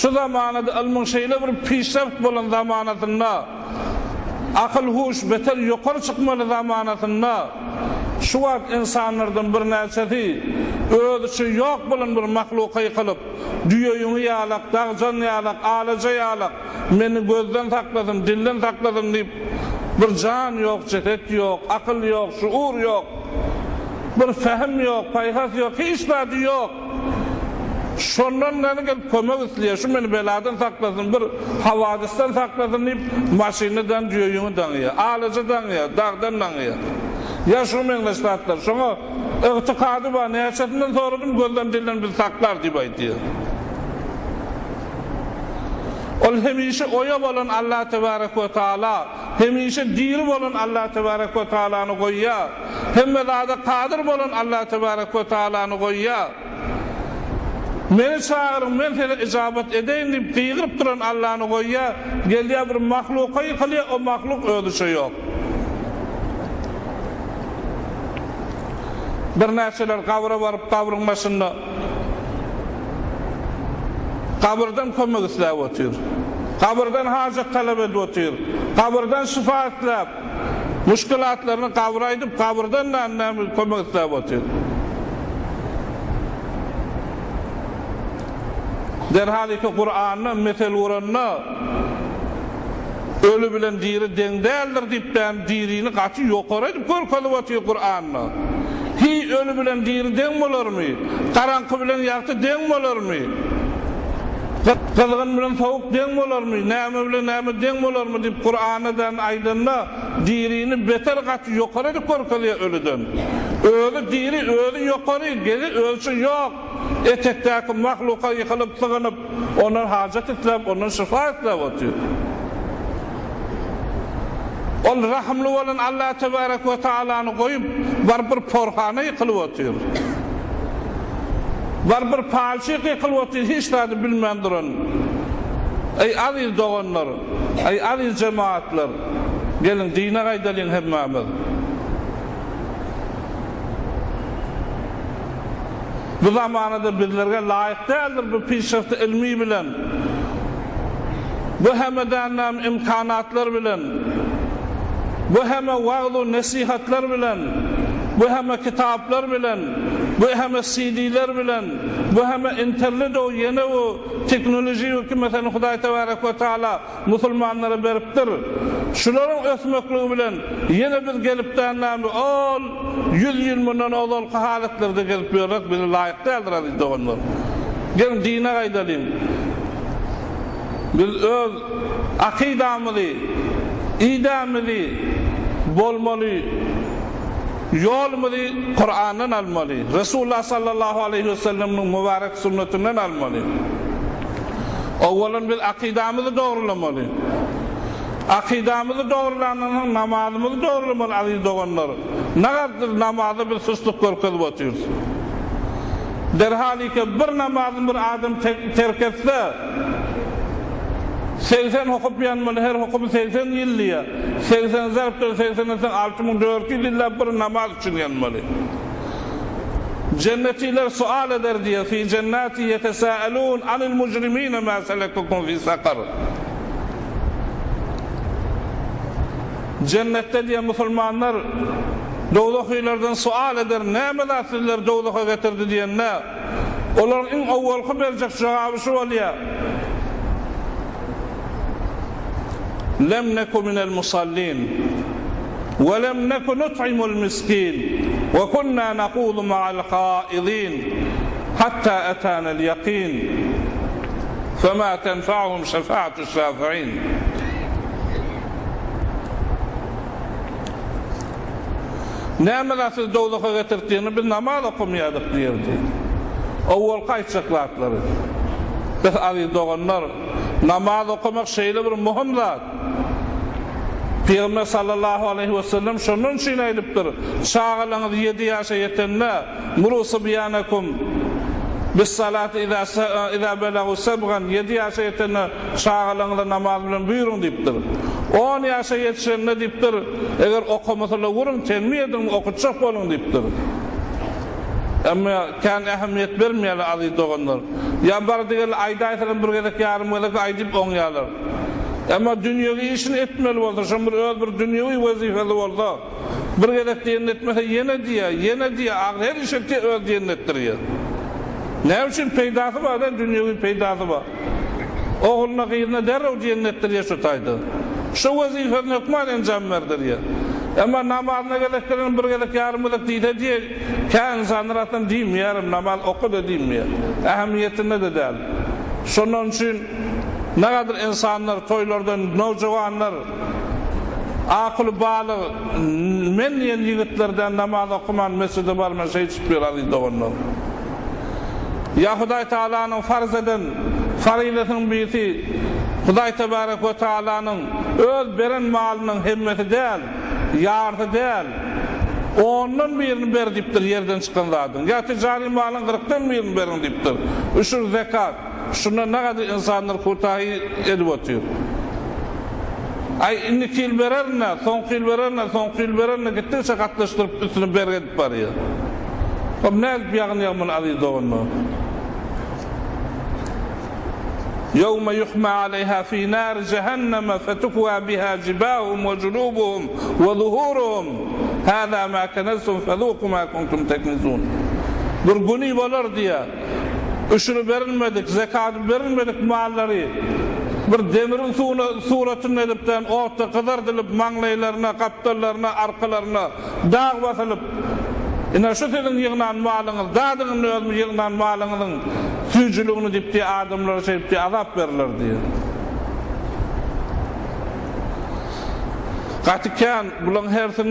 şu zamanada ilmin şeýle bir pişreft bolan zamanatynda akıl huş beter ýokary çykmaly zamanatynda şu wagt insanlardan bir näçesi özü ýok bolan bir mahluky ýykylyp düýeňi ýalak, dagjan ýalak, alaja ýalak, meni gözden sakladym, dilden sakladym diýip bir can ýok, ceset ýok, akyl ýok, şuur ýok, bir fehm ýok, paýhas ýok, hiç näde ýok. Şondan näme gelip kömek isleýär, şu meni beladan saklasyn, bir hawadysdan saklasyn diýip maşynadan düýeňi daňýar, alaja daňýar, dagdan daňýar. Ya şu meňleşdatlar, şoňa ygtykady bar, näçetinden soradym, gözden dilden bir saklar diýip aýtýar. Ol hemişe oya bolan Allah tebarek ve taala, hemişe diri bolan Allah tebarek ve taalany goýýar. Hemme zada kadir bolan Allah tebarek ve taalany goýýar. Meni çağırın, men seni icabet edeyin diýip qiýgyryp duran Allahny goýýar. Gelýär bir mahluka ýykylýar, o mahluk ödüşe ýok. Bir näçeler kabra baryp kabryň başynda kabrdan kömek isläp otur. Kabrdan hajat talap edip otur. Kabrdan şifa isläp, muşkilatlaryny kabra aýdyp kabrdan näme kömek isläp otur. Derhal ki Kur'an'ı metel uğranına ölü bilen diri deň däldir diýipden dirini gaty ýokary edip görkezip atýar Kur'an'ı. Hi ölü bilen diri deň bolarmy? Karanky bilen ýagty deň bolarmy? Kızgın bilen sowuk deň bolarmy? Näme bilen näme deň bolarmy diýip Kur'anydan aýdanda dirini beter gaty ýokary edip görkezip ölüden. Ölü diri ölü ýokary, geli ölçü ýok. Etekdäki mahluka ýykylyp sygynyp, onuň hajat isläp, onuň şifa isläp otur. Ol rahimli bolan Allah tebarek ve taalany goýup, bar bir porhana ýykylyp otur. Bar bir palçyk ýykylyp otur, hiç näde bilmän duran. Ey aziz doganlar, ey aziz jemaatlar, gelin dine gaýdalyn hemmamiz. Bu zamanada bizlerge layık değildir bu pişrifti ilmi bilen, bu hemeden imkanatlar bilen, bu heme wagzu nasihatlar bilen, bu heme kitaplar bilen, bu heme CD'ler bilen, bu heme internet o yeni o teknoloji ki mesela Hudaý tebarek ve taala musulmanlara beripdir. Şularyň ösmekliği bilen yine biz gelipden näme ol 100 ýyl mundan ol halatlarda gelip ýörak bir laýyk däldir aziz doganlar. Gelin dine gaýdalym. Biz öz akidamyzy, idamyzy bolmaly, ýolmuzy Kur'andan almaly. Resulullah sallallahu aleyhi ve sellem'in mübarek sünnetinden almaly. Awwalan biz akidamyzy dogrulamaly. Akidamyzy dogrulandan namazymyzy dogrulanmaly aziz doganlar. Nägerdir namazy bir sustluk görkezip oturýar. Derhal ki bir namazyny bir adam terk etse, 80 okup ýanmaly, her okup 80 ýyllyýa. 80 zarpdan 80'den 6400 ýylla bir namaz üçin ýanmaly. Cennetiler sual eder diye fi cennati yetesâelûn anil mujrimîne mâ selekukum fi sakar. Cennette diye musulmanlar dowluklardan sual eder, näme sizler dowluka getirdi diýende, olaryň iň awwalky berjek jogaby şu bolýar. Lem neku minel musallin ve lem neku nut'imul miskin ve kunna naqulu ma'al khaidin hatta atana'l yaqin fema tenfa'uhum şefaatu şafi'in. Näme siz dowluka getirdiňini biz namaz okumýardyk diýerdi. Awwal gaýtsaklatlary. Biz aziz doganlar, namaz okumak şeýle bir muhim zat. Peygamber sallallahu aleyhi ve sellem şonun üçin aýdypdyr. Çağalaňyz 7 ýaşa ýetende murusu biyanakum bis salati iza belagu sabgan 7 ýaşa ýetende çağalaňyza namaz bilen buyurun diýipdir. 10 ýaşa ýetişende diýipdir, eger okumasala gurun tenmeýedim okutjak bolun diýipdir. Ama kan ähmiýet bermeýär aziz doganlar. Ya bardigel aýdaýsaram bir gezek ýarym gezek aýdyp oňýarlar. Ama dünýäge işini etmeli bolsa, şol bir öz bir dünýäwi wezifeli bolsa, bir gezek diýen etmese ýene diýe, her işe öz diýen etdirýär. Ne üçin peýdasy bar da dünýäwi peýdasy bar. Oğluna gyýyna derrew diýen etdirýär şu taýda. Şu wezifeni ökman enjam berdirýär. Ama namazyna geleklerin bir gezek ýarym gezek diýdi, kän sanratyn diýmeýärim, namaz okudy diýmeýär. Ähmiýetine de däl. Şonuň üçin nägadyr insanlar toýlardan nowjawanlar akly baly men diýen ýigitlerden namaz okuman mesjide barman şey çıkýar ady dogonlar. Ya Hudaý Taalanyň farz eden farilatynyň birisi Hudaý Tebarek we Taalanyň öz beren malynyň hemmeti däl, ýardy däl. Ondan birini ber dipdir yerden çıkan zadyň. Ya ticari malyň 40dan birini berin dipdir. Üçür zekat. Şuna nägadyr insanlar kurtahy edip otyr. Ay inni kil bererne, soňky yıl bererne gitse gatnaşdyryp üstüne bergen barýar. O näz ýagny ýagman aly doganma. يوم يحمى عليها في نار جهنم فتكوى بها جباههم وجنوبهم وظهورهم هذا ما كنزتم فذوقوا ما كنتم تكنزون. Bir güni bolar diýe. Üçünü berilmedik, zekat berilmedik mallary. Bir demirin suratyny edipden orta kızardylyp maňlaýlaryna, kaptallaryna, arkalaryna dağ basylyp ina şu senin ýygnan malyňyz, dadyň özü ýygnan malyňyzyň süýjüligini dipdi adamlara şeýipdi azap berilýär diýe. Gatykan bulan her